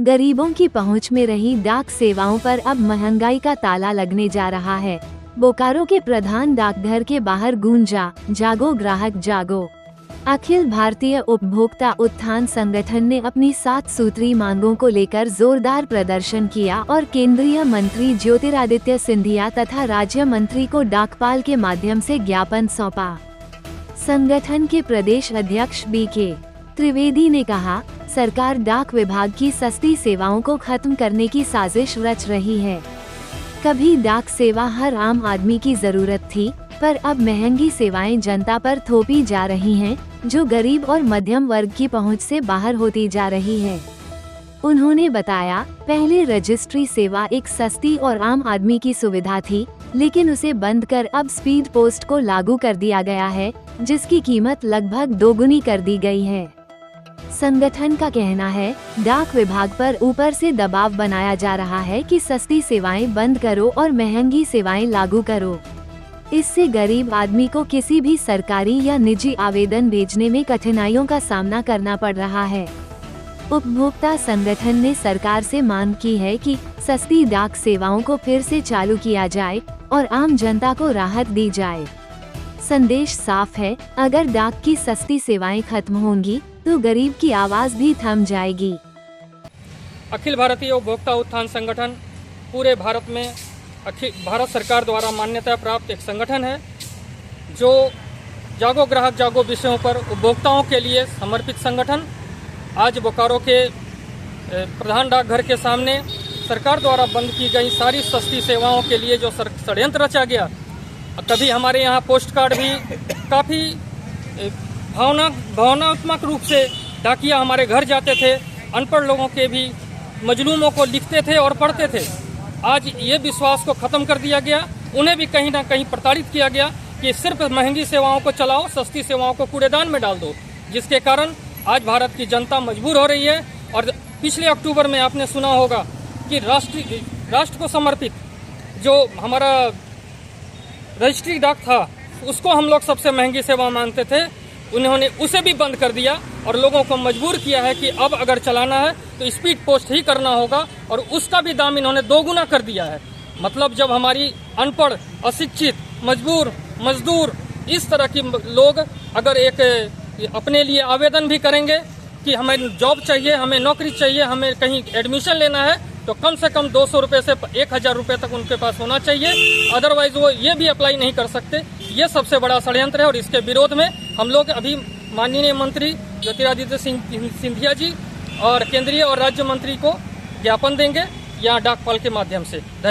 गरीबों की पहुंच में रही डाक सेवाओं पर अब महंगाई का ताला लगने जा रहा है। बोकारो के प्रधान डाकघर के बाहर गूंजा, जागो ग्राहक जागो। अखिल भारतीय उपभोक्ता उत्थान संगठन ने अपनी 7 सूत्री मांगों को लेकर जोरदार प्रदर्शन किया और केंद्रीय मंत्री ज्योतिरादित्य सिंधिया तथा राज्य मंत्री को डाकपाल के माध्यम से ज्ञापन सौंपा। संगठन के प्रदेश अध्यक्ष BK त्रिवेदी ने कहा, सरकार डाक विभाग की सस्ती सेवाओं को खत्म करने की साजिश रच रही है। कभी डाक सेवा हर आम आदमी की जरूरत थी, पर अब महंगी सेवाएं जनता पर थोपी जा रही हैं, जो गरीब और मध्यम वर्ग की पहुंच से बाहर होती जा रही है। उन्होंने बताया, पहले रजिस्ट्री सेवा एक सस्ती और आम आदमी की सुविधा थी, लेकिन उसे बंद कर अब स्पीड पोस्ट को लागू कर दिया गया है, जिसकी कीमत लगभग दोगुनी कर दी गई है। संगठन का कहना है, डाक विभाग पर ऊपर से दबाव बनाया जा रहा है कि सस्ती सेवाएं बंद करो और महंगी सेवाएं लागू करो। इससे गरीब आदमी को किसी भी सरकारी या निजी आवेदन भेजने में कठिनाइयों का सामना करना पड़ रहा है। उपभोक्ता संगठन ने सरकार से मांग की है कि सस्ती डाक सेवाओं को फिर से चालू किया जाए और आम जनता को राहत दी जाए। संदेश साफ है, अगर डाक की सस्ती सेवाएं खत्म होंगी तो गरीब की आवाज भी थम जाएगी। अखिल भारतीय उपभोक्ता उत्थान संगठन पूरे भारत में भारत सरकार द्वारा मान्यता प्राप्त एक संगठन है, जो जागो ग्राहक जागो विषयों पर उपभोक्ताओं के लिए समर्पित संगठन आज बोकारो के प्रधान डाकघर के सामने सरकार द्वारा बंद की गई सारी सस्ती सेवाओं के लिए जो षड्यंत्र रचा गया। कभी हमारे यहाँ पोस्ट कार्ड भी काफ़ी भावनात्मक रूप से डाकिया हमारे घर जाते थे, अनपढ़ लोगों के भी मजलूमों को लिखते थे और पढ़ते थे। आज ये विश्वास को ख़त्म कर दिया गया, उन्हें भी कहीं ना कहीं प्रताड़ित किया गया कि सिर्फ महंगी सेवाओं को चलाओ, सस्ती सेवाओं को कूड़ेदान में डाल दो, जिसके कारण आज भारत की जनता मजबूर हो रही है। और पिछले अक्टूबर में आपने सुना होगा कि राष्ट्र को समर्पित जो हमारा रजिस्ट्री डाक था, उसको हम लोग सबसे महंगी सेवा मानते थे, उन्होंने उसे भी बंद कर दिया और लोगों को मजबूर किया है कि अब अगर चलाना है तो स्पीड पोस्ट ही करना होगा, और उसका भी दाम इन्होंने दोगुना कर दिया है। मतलब जब हमारी अनपढ़, अशिक्षित, मजदूर इस तरह की लोग अगर एक अपने लिए आवेदन भी करेंगे कि हमें जॉब चाहिए, हमें नौकरी चाहिए, हमें कहीं एडमिशन लेना है, तो कम से कम 200 रुपये से 1000 रुपये तक उनके पास होना चाहिए, अदरवाइज वो ये भी अप्लाई नहीं कर सकते। ये सबसे बड़ा षड्यंत्र है और इसके विरोध में हम लोग अभी माननीय मंत्री ज्योतिरादित्य सिंधिया जी और केंद्रीय और राज्य मंत्री को ज्ञापन देंगे, यहाँ डाकपाल के माध्यम से।